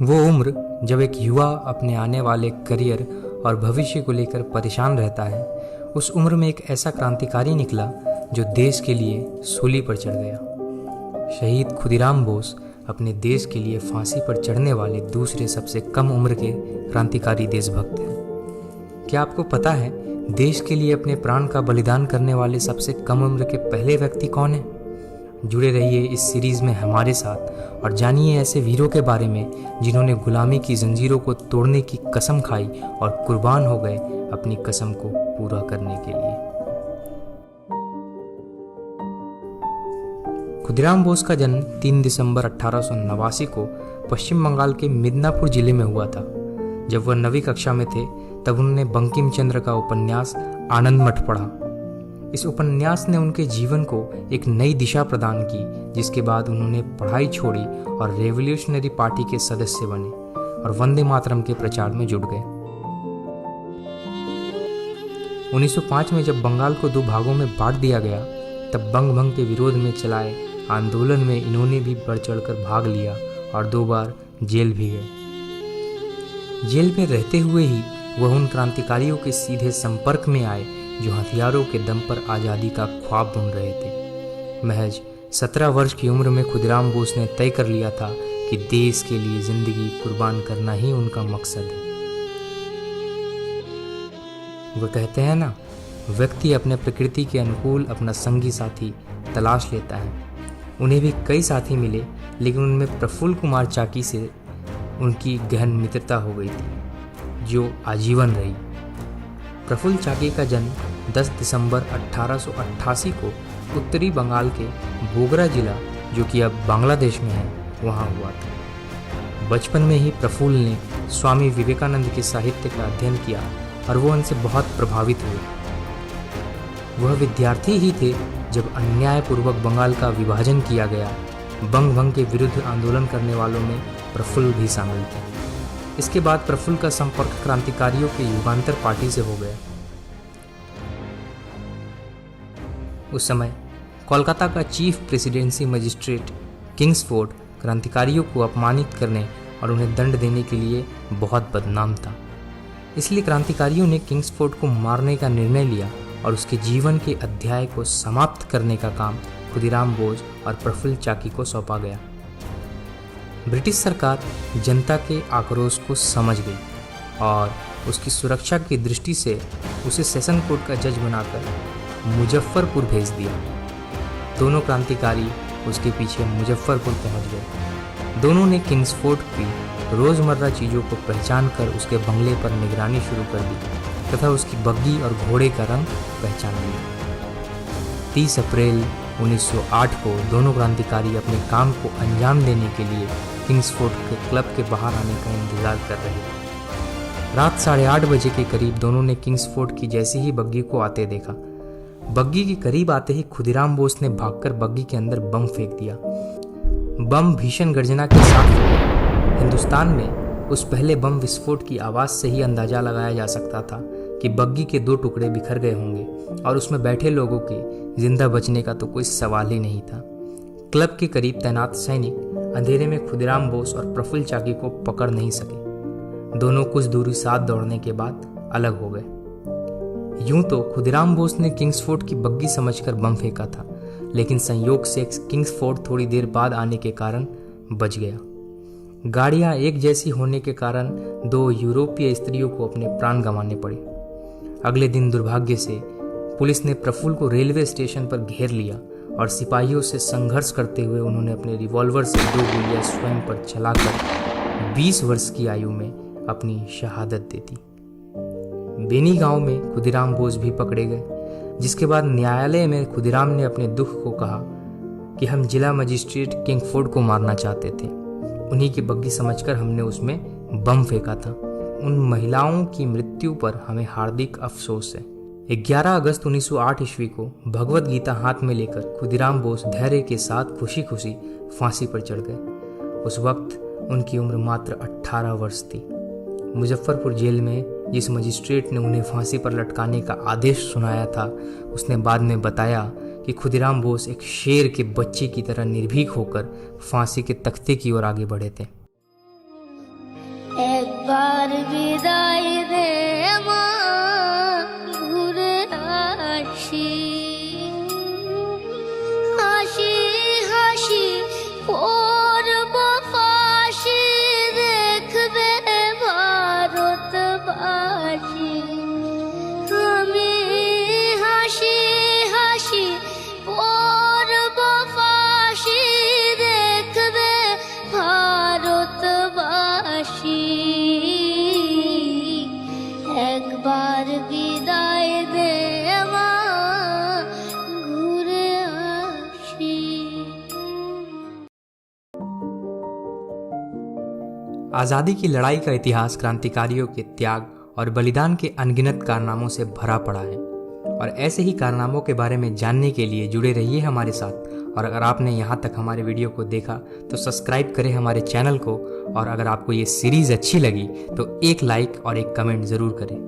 वो उम्र जब एक युवा अपने आने वाले करियर और भविष्य को लेकर परेशान रहता है, उस उम्र में एक ऐसा क्रांतिकारी निकला जो देश के लिए सूली पर चढ़ गया। शहीद खुदीराम बोस अपने देश के लिए फांसी पर चढ़ने वाले दूसरे सबसे कम उम्र के क्रांतिकारी देशभक्त हैं। क्या आपको पता है देश के लिए अपने प्राण का बलिदान करने वाले सबसे कम उम्र के पहले व्यक्ति कौन हैं? जुड़े रहिए इस सीरीज़ में हमारे साथ और जानिए ऐसे वीरों के बारे में जिन्होंने गुलामी की जंजीरों को तोड़ने की कसम खाई और कुर्बान हो गए अपनी कसम को पूरा करने के लिए। खुदीराम बोस का जन्म 3 दिसंबर 1889 को पश्चिम बंगाल के मिदनापुर जिले में हुआ था। जब वह 9वीं कक्षा में थे तब उन्होंने बंकिम चंद्र का उपन्यास आनंद मठ पढ़ा। इस उपन्यास ने उनके जीवन को एक नई दिशा प्रदान की, जिसके बाद उन्होंने पढ़ाई छोड़ी और रेवोल्यूशनरी पार्टी के सदस्य बने और वंदे मातरम के प्रचार में जुट गए। 1905 में जब बंगाल को 2 भागों में बांट दिया गया तब बंग भंग के विरोध में चलाए आंदोलन में इन्होंने भी बढ़ चढ़कर भाग लिया और 2 बार जेल भी गए। जेल में रहते हुए ही वह उन क्रांतिकारियों के सीधे संपर्क में आए जो हथियारों के दम पर आज़ादी का ख्वाब बुन रहे थे। महज 17 वर्ष की उम्र में खुदीराम बोस ने तय कर लिया था कि देश के लिए जिंदगी कुर्बान करना ही उनका मकसद है। वह कहते हैं ना, व्यक्ति अपने प्रकृति के अनुकूल अपना संगी साथी तलाश लेता है। उन्हें भी कई साथी मिले, लेकिन उनमें प्रफुल्ल कुमार चाकी से उनकी गहन मित्रता हो गई थी जो आजीवन रही। प्रफुल्ल चाकी का जन्म 10 दिसंबर 1888 को उत्तरी बंगाल के बोगरा जिला, जो कि अब बांग्लादेश में है, वहाँ हुआ था। बचपन में ही प्रफुल्ल ने स्वामी विवेकानंद के साहित्य का अध्ययन किया और वो उनसे बहुत प्रभावित हुए। वह विद्यार्थी ही थे जब अन्यायपूर्वक बंगाल का विभाजन किया गया। बंग भंग के विरुद्ध आंदोलन करने वालों में प्रफुल्ल भी शामिल थे। इसके बाद प्रफुल्ल का संपर्क क्रांतिकारियों के युगांतर पार्टी से हो गया। उस समय कोलकाता का चीफ प्रेसिडेंसी मजिस्ट्रेट किंग्सफोर्ड क्रांतिकारियों को अपमानित करने और उन्हें दंड देने के लिए बहुत बदनाम था। इसलिए क्रांतिकारियों ने किंग्सफोर्ड को मारने का निर्णय लिया और उसके जीवन के अध्याय को समाप्त करने का काम खुदीराम बोस और प्रफुल्ल चाकी को सौंपा गया। ब्रिटिश सरकार जनता के आक्रोश को समझ गई और उसकी सुरक्षा की दृष्टि से उसे सेशन कोर्ट का जज बनाकर मुजफ्फरपुर भेज दिया। दोनों क्रांतिकारी उसके पीछे मुजफ्फरपुर पहुंच गए। दोनों ने किंग्सफोर्ड की रोज़मर्रा चीज़ों को पहचान कर उसके बंगले पर निगरानी शुरू कर दी तथा उसकी बग्गी और घोड़े का रंग पहचान लिया। 30 अप्रैल 1908 को दोनों क्रांतिकारी अपने काम को अंजाम देने के लिए किंग्सफोर्ड के क्लब के बाहर आने का इंतजार कर रहे थे। रात 8:30 बजे के करीब दोनों ने किंग्सफोर्ड की जैसी ही बग्गी को आते देखा। बग्गी के करीब आते ही खुदीराम बोस ने भागकर बग्गी के अंदर बम फेंक दिया। बम भीषण गर्जना के साथ फटा। हिंदुस्तान में उस पहले बम विस्फोट की आवाज़ से ही अंदाजा लगाया जा सकता था कि बग्गी के 2 टुकड़े बिखर गए होंगे और उसमें बैठे लोगों के जिंदा बचने का तो कोई सवाल ही नहीं था। क्लब के करीब तैनात सैनिक अंधेरे में खुदीराम बोस और प्रफुल्ल चाकी को पकड़ नहीं सके। दोनों कुछ दूरी साथ दौड़ने के बाद अलग हो गए। यूं तो खुदीराम बोस ने किंग्सफोर्ड की बग्गी समझकर बम फेंका था, लेकिन संयोग से किंग्सफोर्ड थोड़ी देर बाद आने के कारण बच गया। गाड़ियां एक जैसी होने के कारण 2 यूरोपीय स्त्रियों को अपने प्राण गंवाने पड़े। अगले दिन दुर्भाग्य से पुलिस ने प्रफुल्ल को रेलवे स्टेशन पर घेर लिया और सिपाहियों से संघर्ष करते हुए उन्होंने अपने रिवॉल्वर से 2 गोलियां स्वयं पर चलाकर 20 वर्ष की आयु में अपनी शहादत दे दी। बेनी गांव में खुदीराम बोस भी पकड़े गए, जिसके बाद न्यायालय में खुदीराम ने अपने दुख को कहा कि हम जिला मजिस्ट्रेट किंग्सफोर्ड को मारना चाहते थे। उन्हीं की बग्गी समझकर हमने उसमें बम फेंका था। उन महिलाओं की मृत्यु पर हमें हार्दिक अफसोस है। 11 अगस्त 1908 ईस्वी को भगवत गीता हाथ में लेकर खुदीराम बोस धैर्य के साथ खुशी खुशी फांसी पर चढ़ गए। उस वक्त उनकी उम्र मात्र 18 वर्ष थी। मुजफ्फरपुर जेल में जिस मजिस्ट्रेट ने उन्हें फांसी पर लटकाने का आदेश सुनाया था, उसने बाद में बताया कि खुदीराम बोस एक शेर के बच्चे की तरह निर्भीक होकर फांसी के तख्ते की ओर आगे बढ़े थे। একবার বিদায় দে মা, ঘুরে আসি। হাসি হাসি পড়ব ফাঁসি, দেখবে ভারতবাসী। আমি হাসি হাসি পড়ব ফাঁসি, দেখবে ভারতবাসী। একবার বিদায় দে মা, ঘুরে আসি। आज़ादी की लड़ाई का इतिहास क्रांतिकारियों के त्याग और बलिदान के अनगिनत कारनामों से भरा पड़ा है, और ऐसे ही कारनामों के बारे में जानने के लिए जुड़े रहिए हमारे साथ। और अगर आपने यहाँ तक हमारे वीडियो को देखा तो सब्सक्राइब करें हमारे चैनल को, और अगर आपको ये सीरीज़ अच्छी लगी तो एक लाइक और एक कमेंट ज़रूर करें।